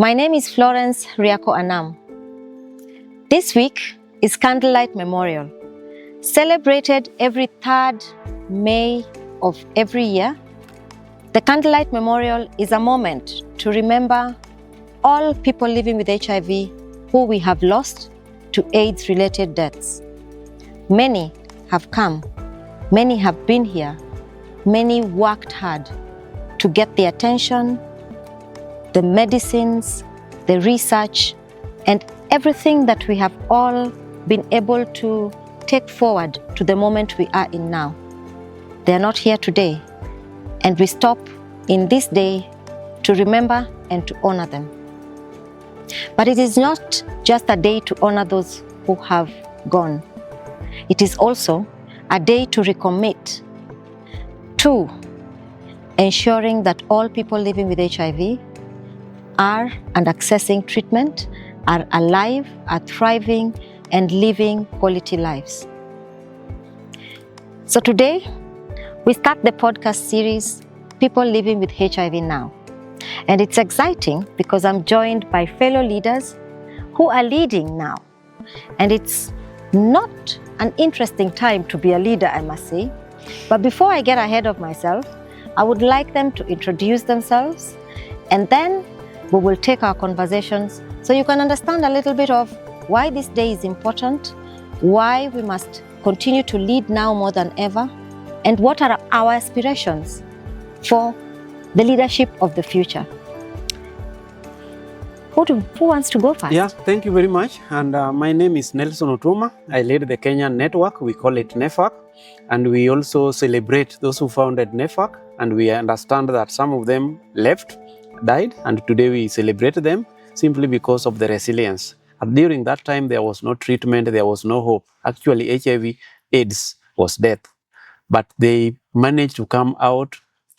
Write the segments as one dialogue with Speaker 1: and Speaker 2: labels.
Speaker 1: My name is Florence Riako Anam. This week is Candlelight Memorial, celebrated every 3rd May of every year. The Candlelight Memorial is a moment to remember all people living with HIV who we have lost to AIDS-related deaths. Many have come, many have been here, many worked hard to get the attention, the medicines, the research, and everything that we have all been able to take forward to the moment we are in now. They are not here today, and we stop in this day to remember and to honor them. But it is not just a day to honor those who have gone. It is also a day to recommit to ensuring that all people living with HIV are and accessing treatment, are alive, are thriving, and living quality lives. So today, we start the podcast series, People Living with HIV Now. And it's exciting because I'm joined by fellow leaders who are leading now. And it's not an interesting time to be a leader, I must say. But before I get ahead of myself, I would like them to introduce themselves, and then we will take our conversations so you can understand a little bit of why this day is important, why we must continue to lead now more than ever, and what are our aspirations for the leadership of the future. Who wants to go first?
Speaker 2: Yeah, thank you very much. And my name is Nelson Otuma. I lead the Kenyan network. We call it NEFAC. And we also celebrate those who founded NEFAC. And we understand that some of them left, died, and today we celebrate them simply because of the resilience. And during that time, there was no treatment, there was no hope. Actually, HIV AIDS was death. But they managed to come out,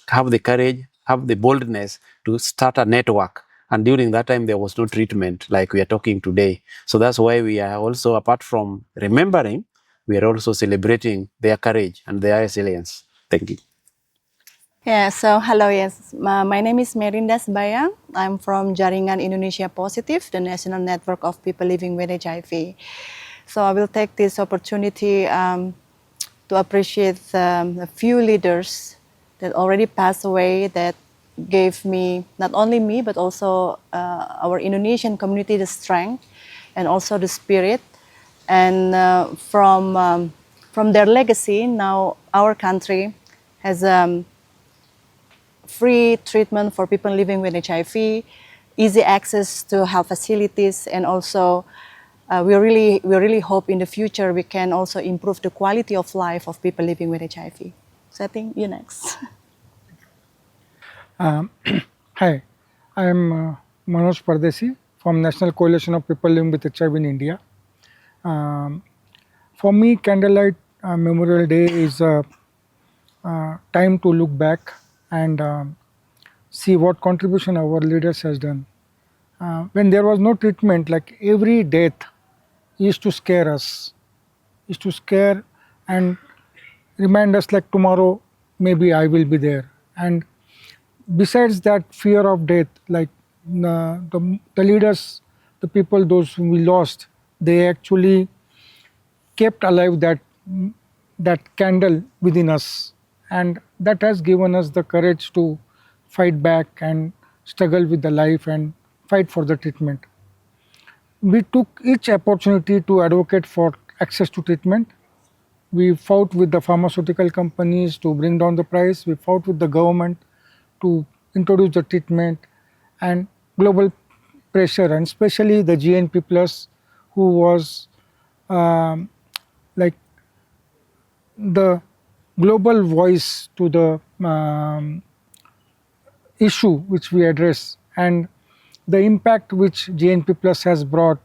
Speaker 2: have the courage, have the boldness to start a network. And during that time, there was no treatment like we are talking today. So that's why we are also, apart from remembering, we are also celebrating their courage and their resilience. Thank you.
Speaker 3: Yeah, so hello, yes. My name is Merinda Bayang. I'm from Jaringan Indonesia Positive, the national network of people living with HIV. So I will take this opportunity to appreciate a few leaders that already passed away that gave me, not only me, but also our Indonesian community the strength and also the spirit. And from their legacy, now our country has free treatment for people living with HIV, easy access to health facilities, and also we really hope in the future we can also improve the quality of life of people living with HIV. So I think you next.
Speaker 4: Hi, I am Manoj Pardesi from National Coalition of People Living with HIV in India. For me, Candlelight Memorial Day is a time to look back and see what contribution our leaders has done. When there was no treatment, like every death used to scare us, used to scare and remind us like tomorrow maybe I will be there. And besides that fear of death, like the leaders, the people, those whom we lost, they actually kept alive that candle within us. And that has given us the courage to fight back and struggle with the life and fight for the treatment. We took each opportunity to advocate for access to treatment. We fought with the pharmaceutical companies to bring down the price. We fought with the government to introduce the treatment, and global pressure, and especially the GNP Plus, who was like the global voice to the issue which we address, and the impact which GNP Plus has brought,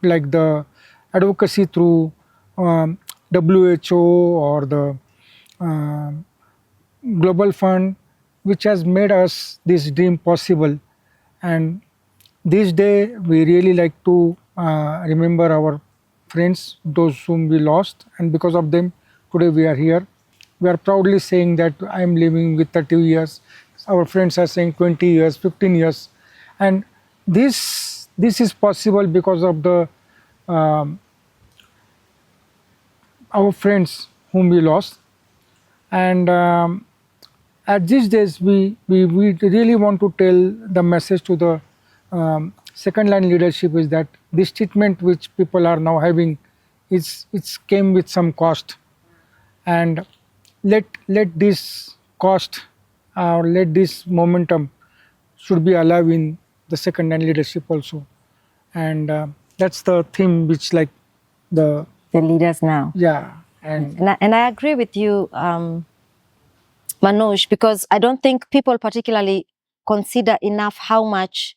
Speaker 4: like the advocacy through WHO or the Global Fund, which has made us this dream possible. And this day we really like to remember our friends, those whom we lost, and because of them today we are here. We are proudly saying that I am living with 30 years. Our friends are saying 20 years, 15 years. And this is possible because of the our friends whom we lost, and at these days we really want to tell the message to the second line leadership is that this treatment which people are now having it's came with some cost, and let this cost or let this momentum should be alive in the second line leadership also, and that's the theme which like the
Speaker 1: leaders now.
Speaker 4: yeah. And
Speaker 1: I agree with you, Manoj, because I don't think people particularly consider enough how much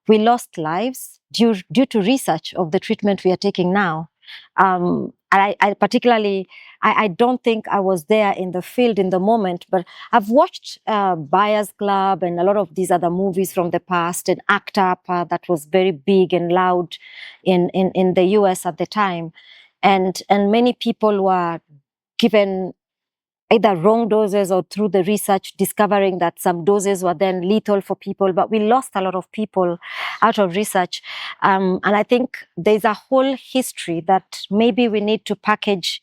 Speaker 1: we lost lives due to research of the treatment we are taking now. I particularly, I don't think I was there in the field in the moment, but I've watched Buyers Club and a lot of these other movies from the past, and ACT UP that was very big and loud in the US at the time. And many people were given either wrong doses or through the research discovering that some doses were then lethal for people, but we lost a lot of people out of research. And I think there's a whole history that maybe we need to package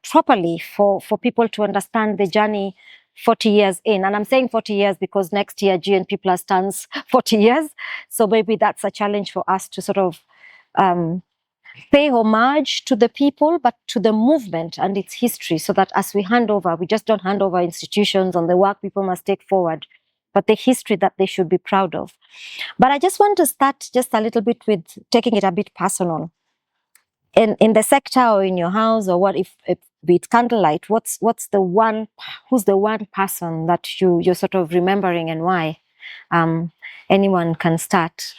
Speaker 1: properly for people to understand the journey 40 years in. And I'm saying 40 years because next year GNP Plus turns 40 years. So maybe that's a challenge for us to sort of pay homage to the people, but to the movement and its history, so that as we hand over, we just don't hand over institutions and the work people must take forward, but the history that they should be proud of. But I just want to start just a little bit with taking it a bit personal. In the sector or in your house, or what if be it Candlelight, who's the one person that you're sort of remembering, and why? Anyone can start.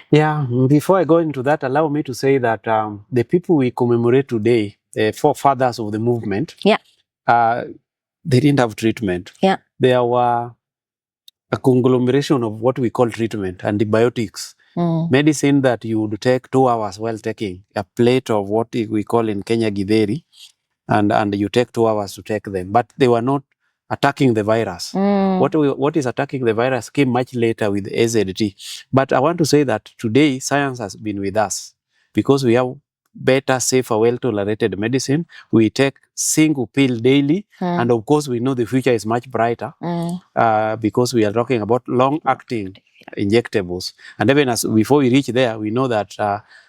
Speaker 2: Yeah, before I go into that, allow me to say that the people we commemorate today, the forefathers of the movement,
Speaker 1: Yeah.
Speaker 2: They didn't have treatment.
Speaker 1: Yeah.
Speaker 2: There were a conglomeration of what we call treatment, antibiotics, medicine that you would take 2 hours while taking a plate of what we call in Kenya githeri, and you take 2 hours to take them. But they were not attacking the virus. What is attacking the virus came much later with AZT. But I want to say that today science has been with us because we have better, safer, well-tolerated medicine. We take single pill daily, and of course we know the future is much brighter because we are talking about long-acting injectables. And even as before we reach there, we know that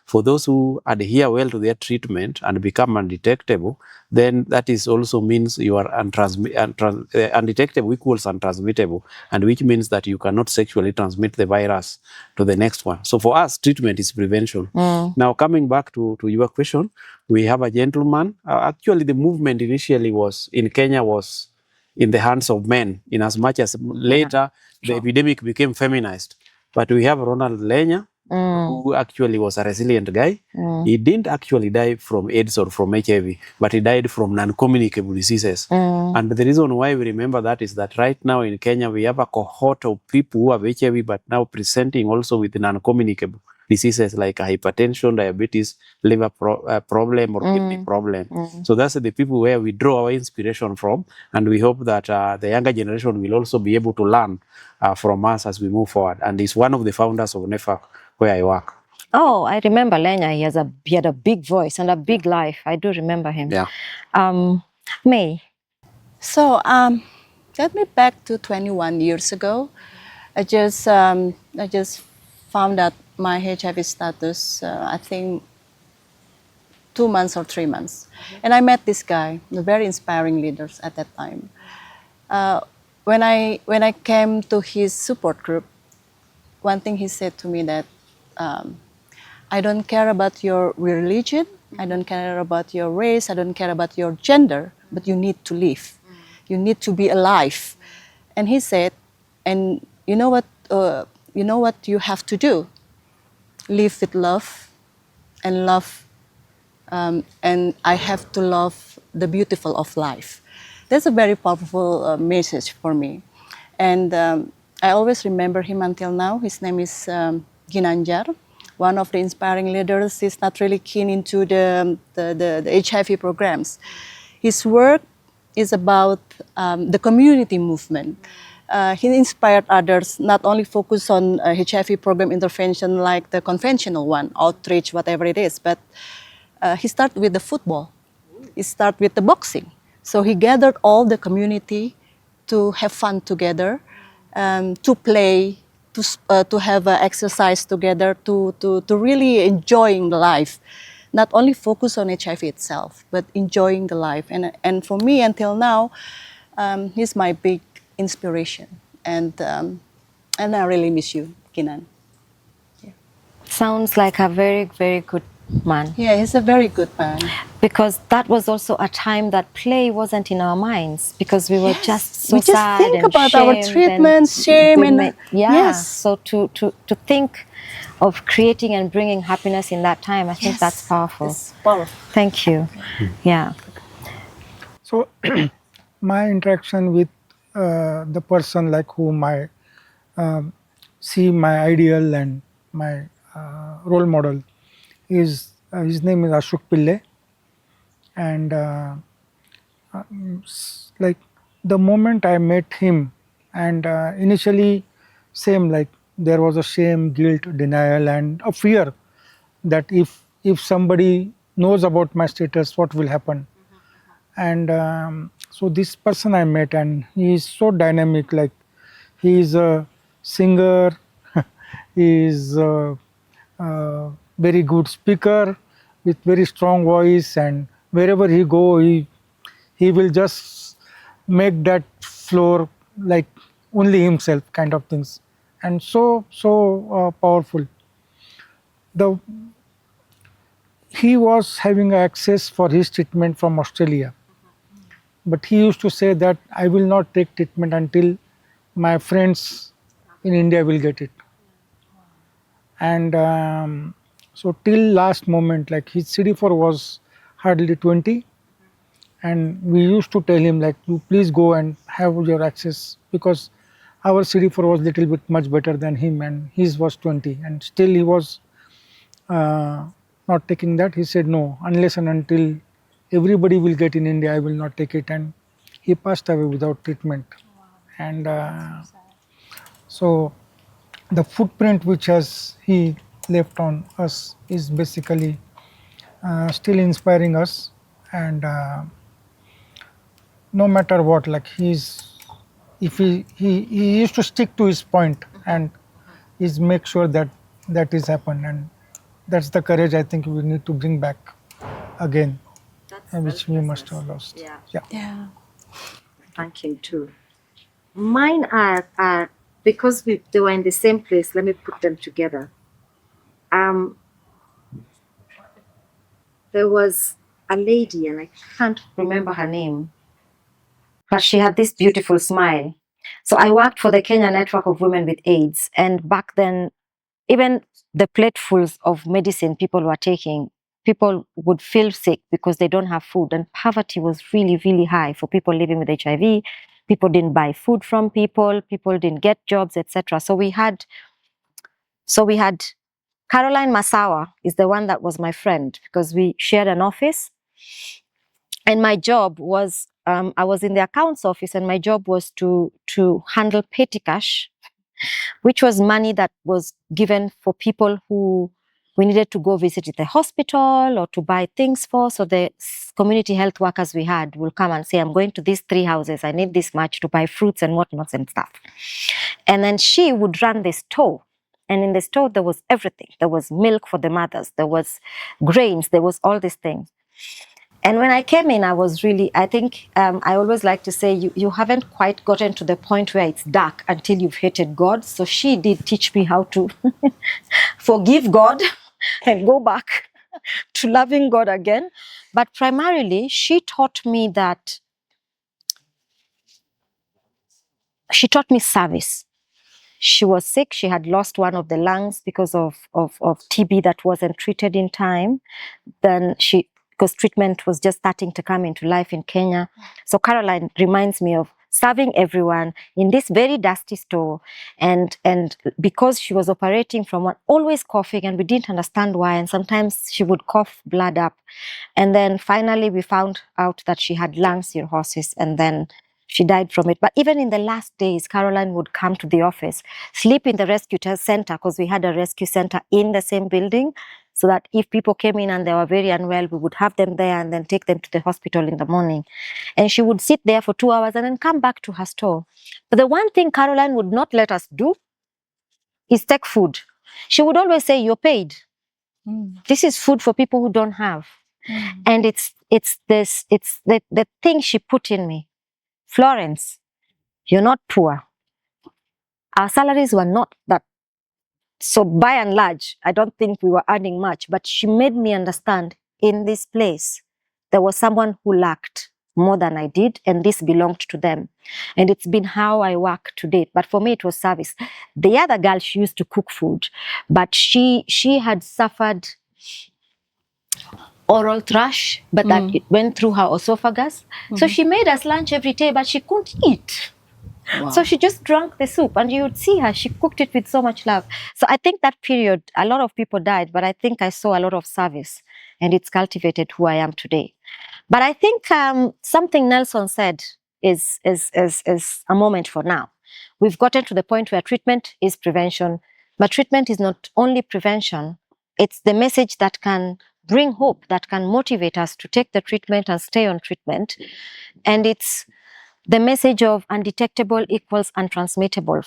Speaker 2: for those who adhere well to their treatment and become undetectable, then that is also means you are undetectable equals untransmittable, and which means that you cannot sexually transmit the virus to the next one. So for us, treatment is prevention. Now, coming back to your question, we have a gentleman. Actually, the movement initially was in Kenya was in the hands of men, in as much as later the epidemic became feminized. But we have Ronald Lenya, who actually was a resilient guy. He didn't actually die from AIDS or from HIV, but he died from non-communicable diseases. And the reason why we remember that is that right now in Kenya, we have a cohort of people who have HIV, but now presenting also with non-communicable diseases like hypertension, diabetes, liver problem, or kidney problem. So that's the people where we draw our inspiration from, and we hope that the younger generation will also be able to learn from us as we move forward. And he's one of the founders of NEFAC, where I work.
Speaker 1: Oh, I remember Lenya. He had a big voice and a big life. I do remember him.
Speaker 2: Yeah.
Speaker 1: May.
Speaker 3: So, get me back to 21 years ago. I just found out my HIV status, I think 2 months or 3 months. And I met this guy, the very inspiring leaders at that time. When I came to his support group, one thing he said to me that, I don't care about your religion, I don't care about your race, I don't care about your gender, but you need to live. You need to be alive. And he said, and you know what you have to do? Live with love, and love, and I have to love the beautiful of life. That's a very powerful message for me. And I always remember him until now. His name is Ginanjar, one of the inspiring leaders. He's not really keen into the HIV programs. His work is about the community movement. he inspired others not only focus on HIV program intervention like the conventional one, outreach, whatever it is, but he started with the football. He started with the boxing. So he gathered all the community to have fun together, to play, to have exercise together, to really enjoying the life. Not only focus on HIV itself, but enjoying the life. And for me, until now, he's my big inspiration. And I really miss you, Kinan.
Speaker 1: Sounds like a very, very good man.
Speaker 3: Yeah, he's a very good man.
Speaker 1: Because that was also a time that play wasn't in our minds, because we were just so
Speaker 3: we just
Speaker 1: sad
Speaker 3: think
Speaker 1: and
Speaker 3: about our
Speaker 1: shamed
Speaker 3: treatments,
Speaker 1: and
Speaker 3: shame,
Speaker 1: we
Speaker 3: and
Speaker 1: ma- yeah.
Speaker 3: yes.
Speaker 1: So to think of creating and bringing happiness in that time, I think that's powerful.
Speaker 3: It's powerful.
Speaker 1: Thank you. Yeah.
Speaker 4: So my interaction with the person like whom I see my ideal and my role model is his name is Ashok Pillai, and like the moment I met him, and initially same, like there was a shame, guilt, denial, and a fear that if somebody knows about my status, what will happen. And so this person I met, and he is so dynamic, like he is a singer, he is a very good speaker with very strong voice, and wherever he go, he will just make that floor like only himself kind of things, and so powerful. He was having access for his treatment from Australia, but he used to say that I will not take treatment until my friends in India will get it. And so till last moment, like his CD4 was hardly 20, and we used to tell him like, you please go and have your access, because our CD4 was little bit much better than him, and his was 20, and still he was not taking that. He said no, unless and until everybody will get in India, I will not take it, and he passed away without treatment. And so the footprint which has he left on us is basically still inspiring us, and no matter what, like if he used to stick to his point and is make sure that that is happen, and that's the courage I think we need to bring back again, which we must have lost.
Speaker 3: Yeah.
Speaker 1: Thank you too. Mine are because they were in the same place. Let me put them together. There was a lady, and I can't remember her name, but she had this beautiful smile. So I worked for the Kenya Network of Women with AIDS, and back then, even the platefuls of medicine people were taking, people would feel sick because they don't have food, and poverty was really, really high for people living with HIV. People didn't buy food from people didn't get jobs, etc. So we had Caroline Masawa is the one that was my friend, because we shared an office, and my job was I was in the accounts office, and my job was to handle petty cash, which was money that was given for people who we needed to go visit at the hospital or to buy things for. So the community health workers we had will come and say, I'm going to these 3 houses, I need this much to buy fruits and whatnots and stuff. And then she would run the store. And in the store, there was everything. There was milk for the mothers, there was grains, there was all these things. And when I came in, I was really, I think, I always like to say, you haven't quite gotten to the point where it's dark until you've hated God. So she did teach me how to forgive God and go back to loving God again. But primarily, she taught me service. She was sick. She had lost one of the lungs because of TB that wasn't treated in time. Then because treatment was just starting to come into life in Kenya. So Caroline reminds me of serving everyone in this very dusty store. And because she was operating from one, always coughing, and we didn't understand why. And sometimes she would cough blood up. And then finally we found out that she had lung cirrhosis. And then She died from it. But even in the last days, Caroline would come to the office, sleep in the rescue center, because we had a rescue center in the same building, so that if people came in and they were very unwell, we would have them there and then take them to the hospital in the morning. And she would sit there for 2 hours and then come back to her store. But the one thing Caroline would not let us do is take food. She would always say, "You're paid. This is food for people who don't have." And it's the thing she put in me. "Florence, you're not poor. Our salaries were not that. So by and large, I don't think we were earning much." But she made me understand, in this place, there was someone who lacked more than I did, and this belonged to them. And it's been how I work to date. But for me, it was service. The other girl, she used to cook food, but she had suffered oral thrush, but that it went through her esophagus. So she made us lunch every day, but she couldn't eat.
Speaker 3: Wow.
Speaker 1: So she just drank the soup, and you would see her, she cooked it with so much love. So I think that period, a lot of people died, but I think I saw a lot of service, and it's cultivated who I am today. But I think something Nelson said is a moment for now. We've gotten to the point where treatment is prevention, but treatment is not only prevention, it's the message that can bring hope, that can motivate us to take the treatment and stay on treatment. And it's the message of undetectable equals untransmittable.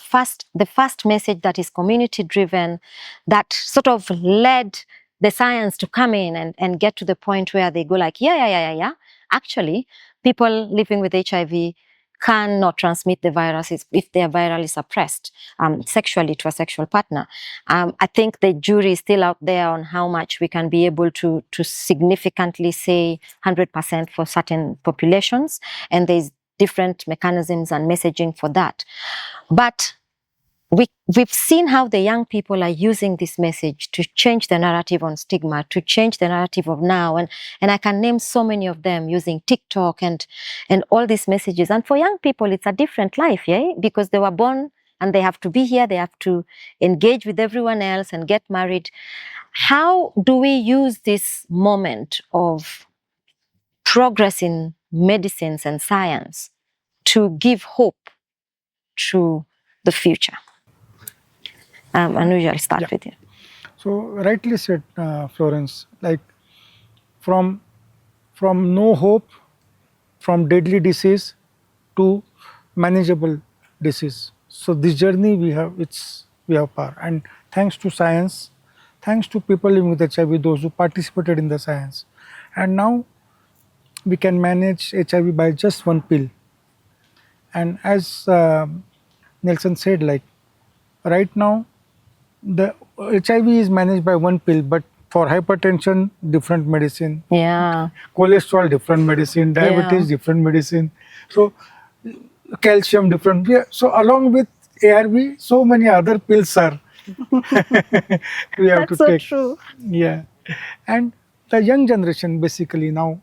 Speaker 1: The first message that is community driven, that sort of led the science to come in and get to the point where they go like, yeah. Actually, people living with HIV cannot transmit the viruses if they are virally suppressed sexually to a sexual partner. I think the jury is still out there on how much we can be able to significantly say 100% for certain populations, and there's different mechanisms and messaging for that. But we've seen how the young people are using this message to change the narrative on stigma, to change the narrative of now. And I can name so many of them using TikTok and all these messages. And for young people, it's a different life, yeah? Because they were born and they have to be here, they have to engage with everyone else and get married. How do we use this moment of progress in medicines and science to give hope to the future? Anuja, I'll start with you.
Speaker 4: So rightly said, Florence, like from no hope, from deadly disease to manageable disease. So this journey we have power, and thanks to science, thanks to people living with HIV, those who participated in the science, and now we can manage HIV by just one pill. And as Nelson said, like right now, the HIV is managed by one pill, but for hypertension, different medicine.
Speaker 1: Yeah.
Speaker 4: Cholesterol, different medicine. Diabetes, different medicine. So calcium, different. Yeah. So along with ARV, so many other pills are we have
Speaker 1: That's
Speaker 4: to take.
Speaker 1: so true.
Speaker 4: Yeah. And the young generation basically now,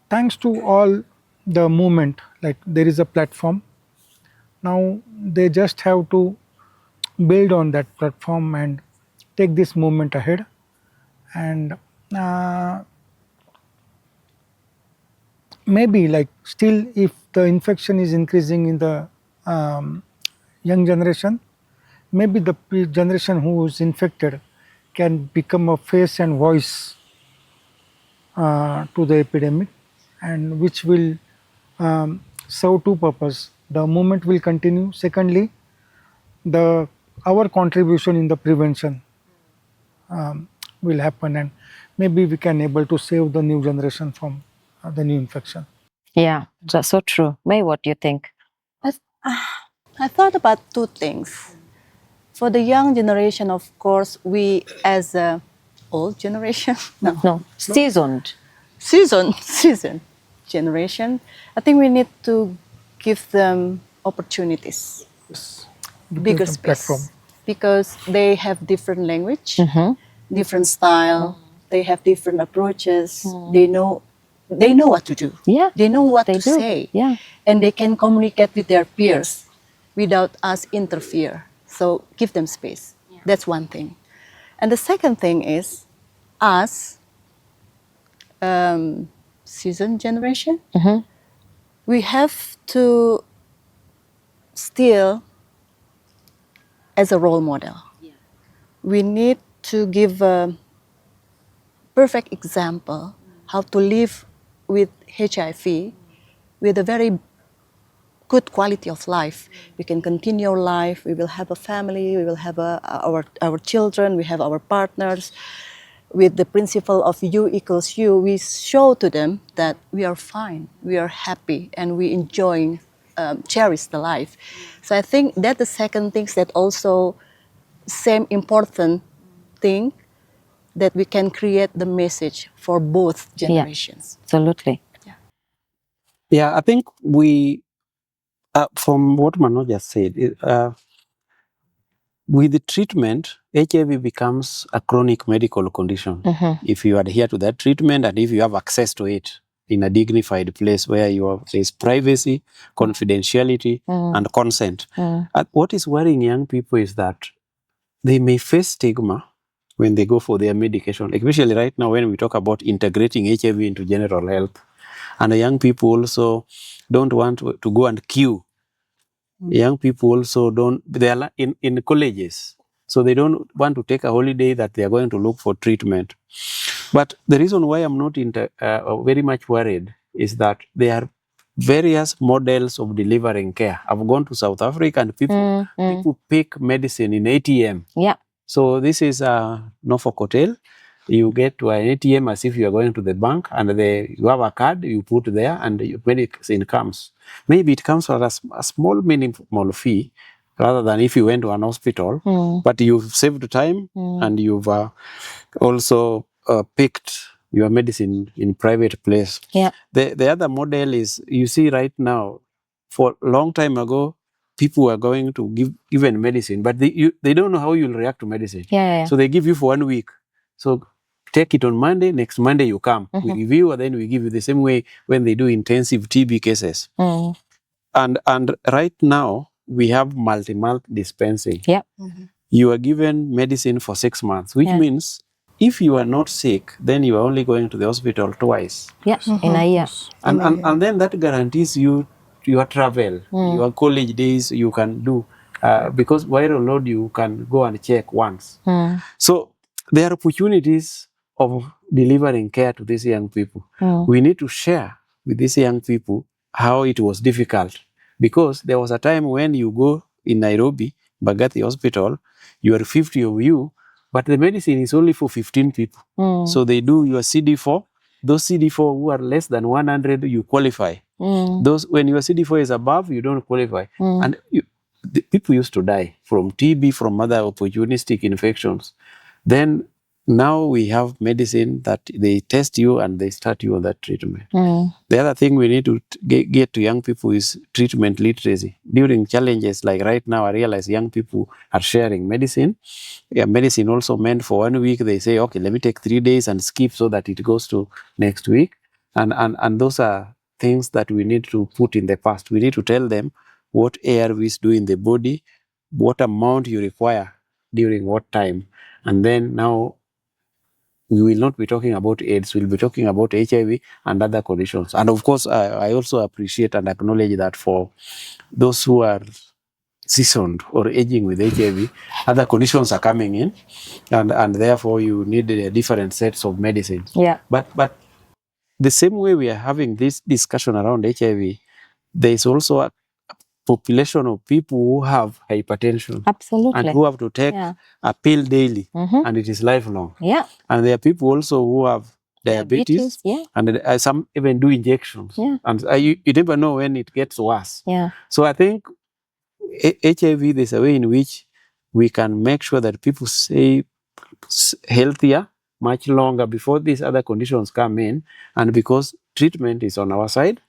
Speaker 4: thanks to all the movement, like there is a platform. Now they just have to build on that platform and take this movement ahead. And maybe like still if the infection is increasing in the young generation, maybe the generation who is infected can become a face and voice to the epidemic, and which will serve two purposes. The movement will continue. Secondly, our contribution in the prevention will happen, and maybe we can able to save the new generation from the new infection.
Speaker 1: Yeah, that's so true. May, what do you think?
Speaker 3: I thought about two things. For the young generation, of course, we as a old generation,
Speaker 1: No, seasoned.
Speaker 3: seasoned generation, I think we need to give them opportunities, bigger
Speaker 4: Some
Speaker 3: space,
Speaker 4: platform.
Speaker 3: because they have different language, different style, they have different approaches. They know what to do.
Speaker 1: Yeah,
Speaker 3: They know what
Speaker 1: they
Speaker 3: to
Speaker 1: do.
Speaker 3: say.
Speaker 1: Yeah.
Speaker 3: And they can communicate with their peers without us interfere. So give them space. That's one thing. And the second thing is us, seasoned generation, we have to still as a role model. We need to give a perfect example how to live with HIV with a very good quality of life. We can continue our life, we will have a family, we will have our children, we have our partners. With the principle of U equals U, we show to them that we are fine, we are happy, and we enjoy, cherish the life. So I think that the second thing that also same important thing that we can create the message for both generations.
Speaker 1: Absolutely.
Speaker 2: Yeah, I think we, from what Mano just said, with the treatment, HIV becomes a chronic medical condition. If you adhere to that treatment and if you have access to it in a dignified place where there's privacy, confidentiality, and consent. What is worrying young people is that they may face stigma when they go for their medication, especially right now when we talk about integrating HIV into general health. And the young people also don't want to go and queue. Young people also they are in colleges, so they don't want to take a holiday that they are going to look for treatment. But the reason why I'm not very much worried is that there are various models of delivering care. I've gone to South Africa and people pick medicine in ATM.
Speaker 1: Yeah.
Speaker 2: So this is a Norfolk Hotel. You get to an ATM as if you are going to the bank, and you have a card you put there, and your medicine comes. Maybe it comes at a small minimal fee, rather than if you went to an hospital. But you've saved time, and you've also picked your medicine in private place.
Speaker 1: Yeah.
Speaker 2: The other model is, you see right now, for a long time ago, people were going to give given medicine, but they don't know how you'll react to medicine.
Speaker 1: Yeah.
Speaker 2: So they give you for 1 week. So take it on Monday, next Monday you come. We review, and then we give you the same way when they do intensive TB cases. And right now, we have multi-month dispensing.
Speaker 1: Yeah.
Speaker 2: You are given medicine for 6 months, which means if you are not sick, then you are only going to the hospital twice.
Speaker 1: Yeah, in a year.
Speaker 2: And then that guarantees you your travel, your college days you can do, because viral load you can go and check once. So there are opportunities of delivering care to these young people. We need to share with these young people how it was difficult, because there was a time when you go in Nairobi, Mbagathi Hospital, you are 50 of you, but the medicine is only for 15 people. So they do your CD4. Those CD4 who are less than 100, you qualify. Those, when your CD4 is above, you don't qualify. And the people used to die from TB, from other opportunistic infections. Then now we have medicine that they test you and they start you on that treatment. The other thing we need to get to young people is treatment literacy. During challenges like right now, I realize young people are sharing medicine. Yeah, medicine also meant for 1 week. They say, okay, let me take 3 days and skip so that it goes to next week. And those are things that we need to put in the past. We need to tell them what ARVs do in the body, what amount you require during what time. And then now we will not be talking about AIDS, we'll be talking about HIV and other conditions. And of course, I also appreciate and acknowledge that for those who are seasoned or aging with HIV, other conditions are coming in, and therefore you need different sets of medicines.
Speaker 1: Yeah.
Speaker 2: But the same way we are having this discussion around HIV, there is also a population of people who have hypertension.
Speaker 1: Absolutely.
Speaker 2: And who have to take a pill daily, and it is lifelong.
Speaker 1: Yeah.
Speaker 2: And there are people also who have diabetes.
Speaker 1: Yeah.
Speaker 2: And some even do injections.
Speaker 1: Yeah.
Speaker 2: And you never know when it gets worse.
Speaker 1: Yeah.
Speaker 2: So I think HIV, there's a way in which we can make sure that people stay healthier much longer before these other conditions come in. And because treatment is on our side,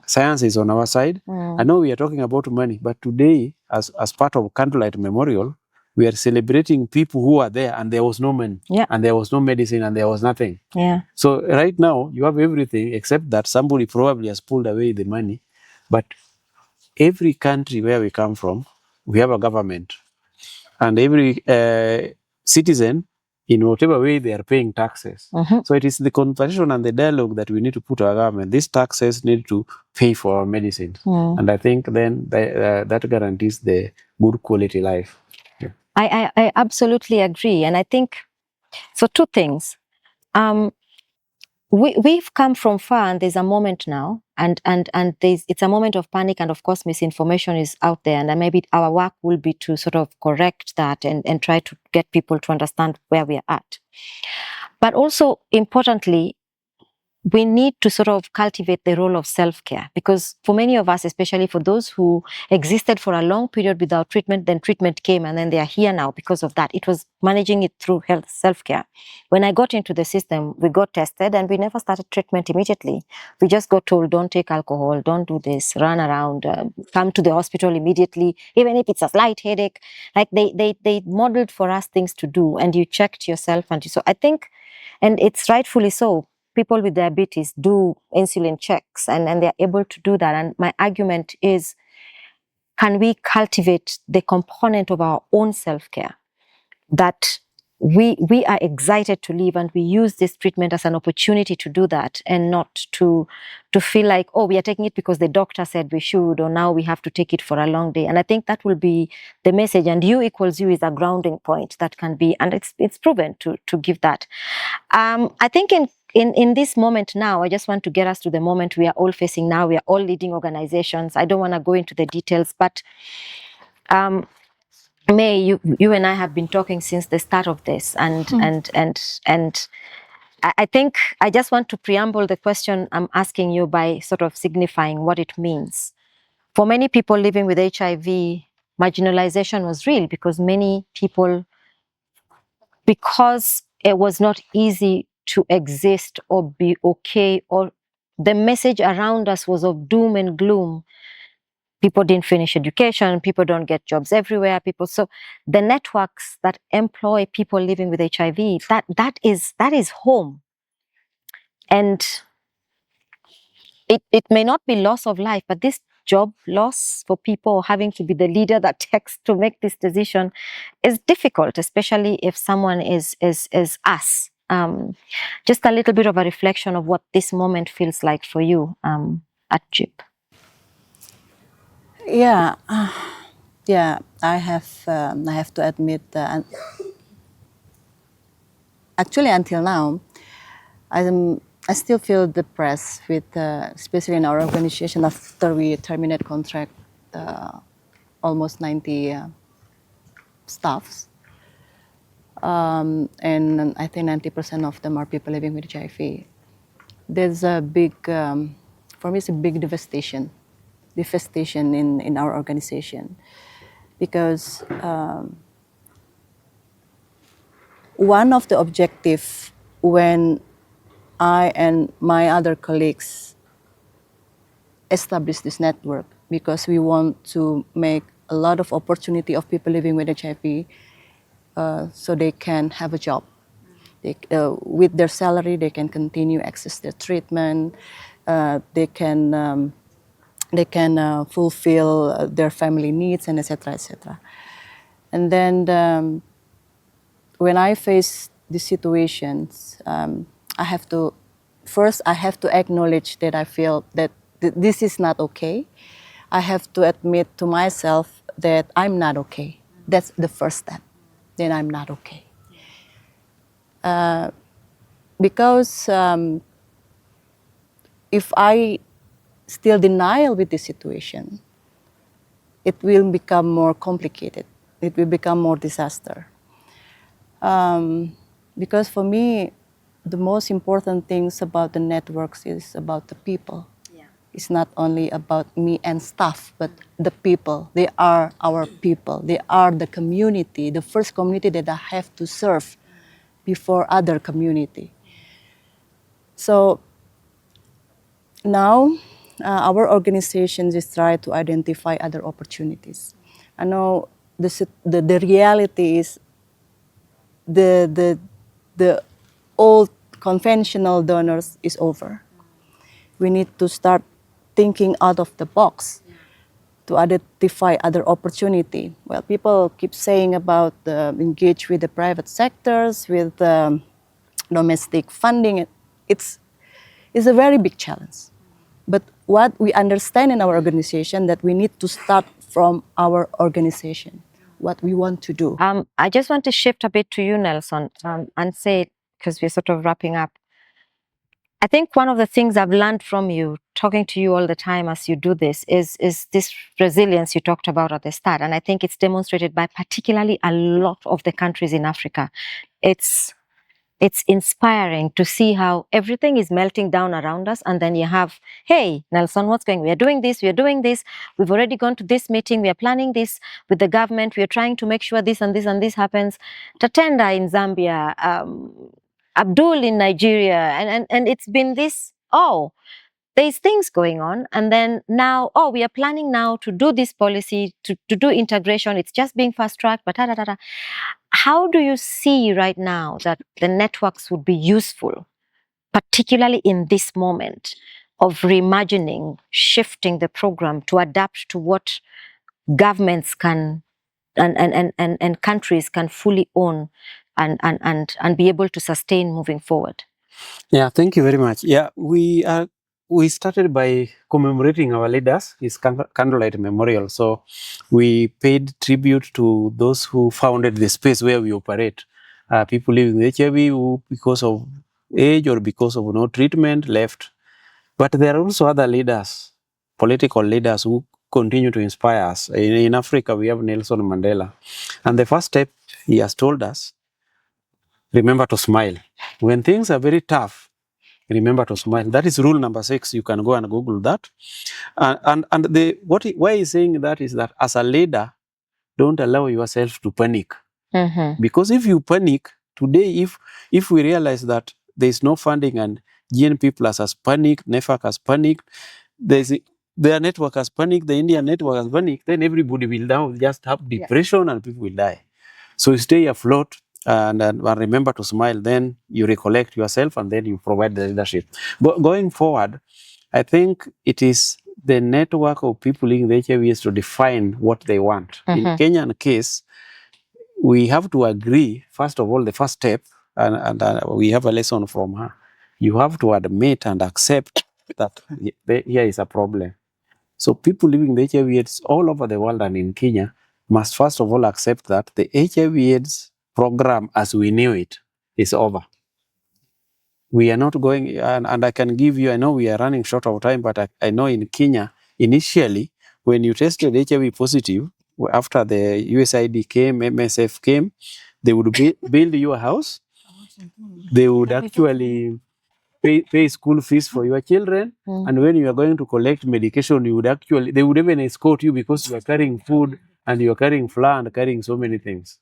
Speaker 2: science is on our side. I know we are talking about money, but today, as part of Candlelight Memorial, we are celebrating people who are there and there was no money, and there was no medicine, and there was nothing.
Speaker 1: Yeah.
Speaker 2: So right now, you have everything except that somebody probably has pulled away the money. But every country where we come from, we have a government. And every citizen in whatever way they are paying taxes. So it is the conversation and the dialogue that we need to put our government. These taxes need to pay for our medicines. And I think then that guarantees the good quality life. Yeah.
Speaker 1: I absolutely agree. And I think, so two things. We've come from far, and there's a moment now, and it's a moment of panic, and of course misinformation is out there, and then maybe our work will be to sort of correct that and try to get people to understand where we are at. But also importantly, we need to sort of cultivate the role of self-care, because for many of us, especially for those who existed for a long period without treatment, then treatment came and then they are here now because of that. It was managing it through health, self-care. When I got into the system, we got tested and we never started treatment immediately. We just got told, don't take alcohol, don't do this, run around, come to the hospital immediately, even if it's a slight headache. Like they modeled for us things to do, and you checked yourself. So I think, and it's rightfully so, people with diabetes do insulin checks and they're able to do that. And my argument is, can we cultivate the component of our own self-care that we are excited to live, and we use this treatment as an opportunity to do that, and not to feel like, oh, we are taking it because the doctor said we should, or now we have to take it for a long day. And I think that will be the message. And U equals U is a grounding point that can be, and it's proven to give that. I think in this moment now, I just want to get us to the moment we are all facing now. We are all leading organizations. I don't want to go into the details, but May, you and I have been talking since the start of this, and I think I just want to preamble the question I'm asking you by sort of signifying what it means. For many people living with HIV, marginalization was real, because many people, because it was not easy to exist or be okay, or the message around us was of doom and gloom. People didn't finish education, people don't get jobs everywhere, so the networks that employ people living with HIV, that is home. And it may not be loss of life, but this job loss for people having to be the leader that takes to make this decision is difficult, especially if someone is us. Just a little bit of a reflection of what this moment feels like for you at JIP.
Speaker 3: Yeah, I have to admit that actually until now, I still feel depressed with, especially in our organization, after we terminate contract, almost 90 staffs, and I think 90% of them are people living with HIV. There's a big, for me, it's a big devastation in our organization, because one of the objectives when I and my other colleagues established this network, because we want to make a lot of opportunity of people living with HIV, so they can have a job. With their salary, they can continue access their treatment. They can fulfill their family needs, and etc., etc. And then when I face these situations, I have to acknowledge that I feel that this is not okay. I have to admit to myself that I'm not okay. That's the first step. Then I'm not okay. Because if I still denial with this situation, it will become more complicated. It will become more disaster. Because for me, the most important things about the networks is about the people. Yeah. It's not only about me and staff, but the people. They are our people. They are the community, the first community that I have to serve before other community. So now our organization is trying to identify other opportunities. I know the reality is the old conventional donors is over. We need to start thinking out of the box to identify other opportunity. Well, people keep saying about engage with the private sectors, with domestic funding. It's a very big challenge. But what we understand in our organization that we need to start from our organization, what we want to do.
Speaker 1: I just want to shift a bit to you, Nelson, and say, because we're sort of wrapping up, I think one of the things I've learned from you, talking to you all the time as you do this, is this resilience you talked about at the start. And I think it's demonstrated by particularly a lot of the countries in Africa. It's inspiring to see how everything is melting down around us. And then you have, hey, Nelson, what's going on? We are doing this, we are doing this. We've already gone to this meeting. We are planning this with the government. We are trying to make sure this and this and this happens. Tatenda in Zambia, Abdul in Nigeria. And it's been this, there's things going on. And then now, we are planning now to do this policy, to do integration. It's just being fast-tracked, but How do you see right now that the networks would be useful, particularly in this moment of reimagining, shifting the program to adapt to what governments can and countries can fully own and be able to sustain moving forward?
Speaker 2: Yeah, thank you very much. Yeah, we started by commemorating our leaders. It's Candlelight Memorial. So we paid tribute to those who founded the space where we operate. People living with HIV who, because of age or because of no treatment, left. But there are also other leaders, political leaders who continue to inspire us. In Africa, we have Nelson Mandela. And the first step he has told us, remember to smile. When things are very tough, remember to smile. That is rule number 6. You can go and Google that. Why he's saying that is that as a leader, don't allow yourself to panic.
Speaker 1: Mm-hmm.
Speaker 2: Because if you panic, today, if we realize that there is no funding and GNP Plus has panicked, NEFAC has panicked, their network has panicked, the Indian network has panicked, then everybody will now just have depression and people will die. So stay afloat and remember to smile. Then you recollect yourself and then you provide the leadership. But going forward, I think it is the network of people in the HIV to define what they want.
Speaker 1: Mm-hmm.
Speaker 2: In Kenyan case, we have to agree, first of all, the first step, and we have a lesson from her. You have to admit and accept that here is a problem. So people living with HIV/AIDS all over the world and in Kenya must first of all accept that the HIV/AIDS program as we knew it is over. We are not going, and I can give you, I know we are running short of time, but I know in Kenya, initially, when you tested HIV positive, after the USAID came, MSF came, they would build you a house. They would actually pay school fees for your children. And when you are going to collect medication, they would even escort you because you are carrying food and you are carrying flour and carrying so many things.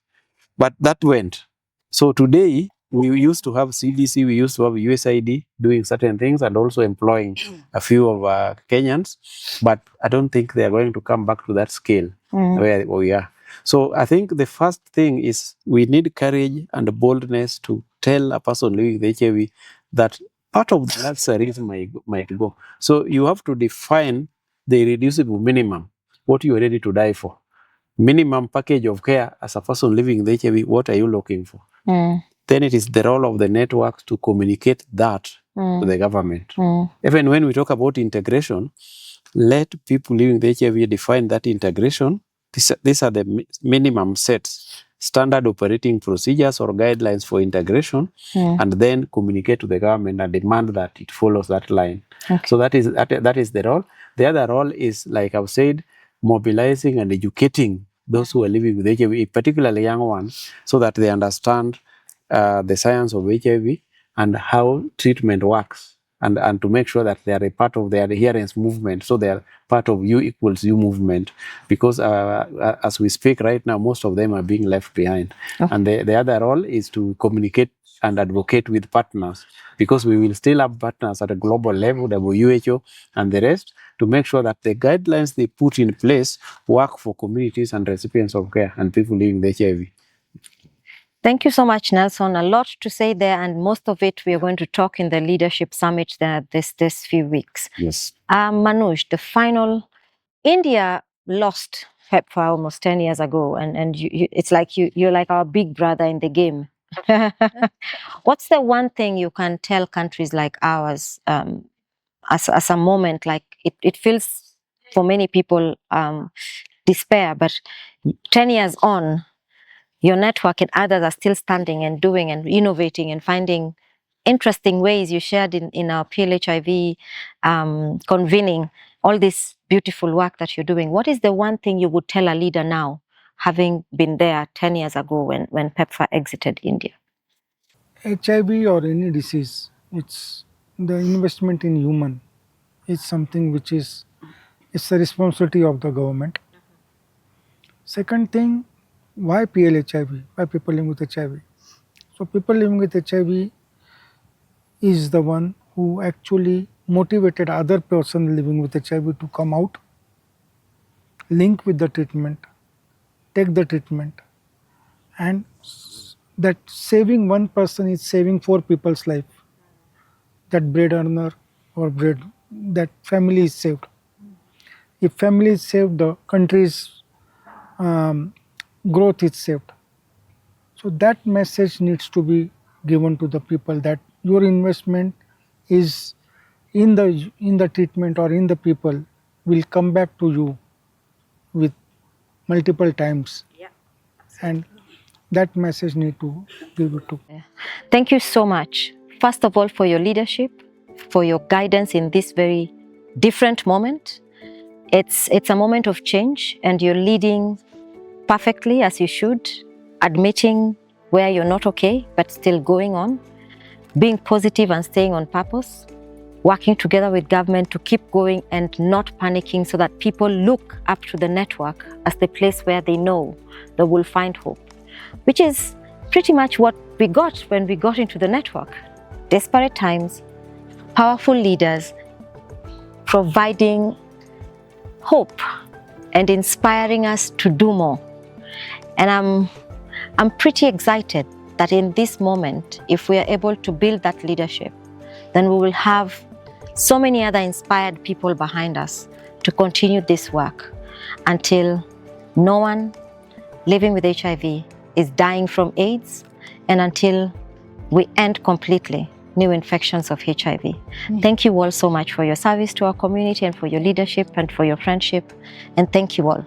Speaker 2: But that went. So today, we used to have CDC, we used to have USAID doing certain things and also employing a few of Kenyans. But I don't think they are going to come back to that scale where we are. So I think the first thing is we need courage and boldness to tell a person living with HIV that part of the luxuries might go. So you have to define the irreducible minimum, what you are ready to die for. Minimum package of care as a person living with HIV, what are you looking for? Then it is the role of the network to communicate that to the government. Even when we talk about integration, let people living with HIV define that integration. These are the minimum sets, standard operating procedures or guidelines for integration, and then communicate to the government and demand that it follows that line. Okay. So that is the role. The other role is, like I've said, mobilizing and educating those who are living with HIV, particularly young ones, so that they understand the science of HIV and how treatment works, and to make sure that they are a part of the adherence movement, so they are part of U equals U movement, because as we speak right now, most of them are being left behind. Okay. And the other role is to communicate and advocate with partners, because we will still have partners at a global level, WHO and the rest, to make sure that the guidelines they put in place work for communities and recipients of care and people living with HIV.
Speaker 1: Thank you so much, Nelson. A lot to say there, and most of it we are going to talk in the Leadership Summit this few weeks.
Speaker 2: Yes.
Speaker 1: Manoj, the final. India lost PEPFAR almost 10 years ago, and it's like you're like our big brother in the game. What's the one thing you can tell countries like ours as a moment, like it feels for many people despair, but 10 years on, your network and others are still standing and doing and innovating and finding interesting ways. You shared in our PLHIV convening all this beautiful work that you're doing. What is the one thing you would tell a leader now, having been there 10 years ago when PEPFAR exited India?
Speaker 4: HIV or any disease, it's the investment in human is something which is it's the responsibility of the government. Second thing, why PLHIV? Why people living with HIV? So people living with HIV is the one who actually motivated other person living with HIV to come out, link with the treatment, take the treatment, and that saving one person is saving 4 people's life. That bread earner or bread, that family is saved. If family is saved, the country's growth is saved. So that message needs to be given to the people that your investment is in the treatment or in the people will come back to you with multiple times.
Speaker 1: Yeah.
Speaker 4: And that message need to give it to.
Speaker 1: Thank you so much. First of all, for your leadership, for your guidance in this very different moment. It's a moment of change, and you're leading perfectly as you should, admitting where you're not okay, but still going on, being positive and staying on purpose, working together with government to keep going and not panicking, so that people look up to the network as the place where they know they will find hope, which is pretty much what we got when we got into the network. Desperate times, powerful leaders providing hope and inspiring us to do more. And I'm pretty excited that in this moment, if we are able to build that leadership, then we will have so many other inspired people behind us to continue this work until no one living with HIV is dying from AIDS, and until we end completely new infections of HIV. Thank you all so much for your service to our community and for your leadership and for your friendship. And thank you all.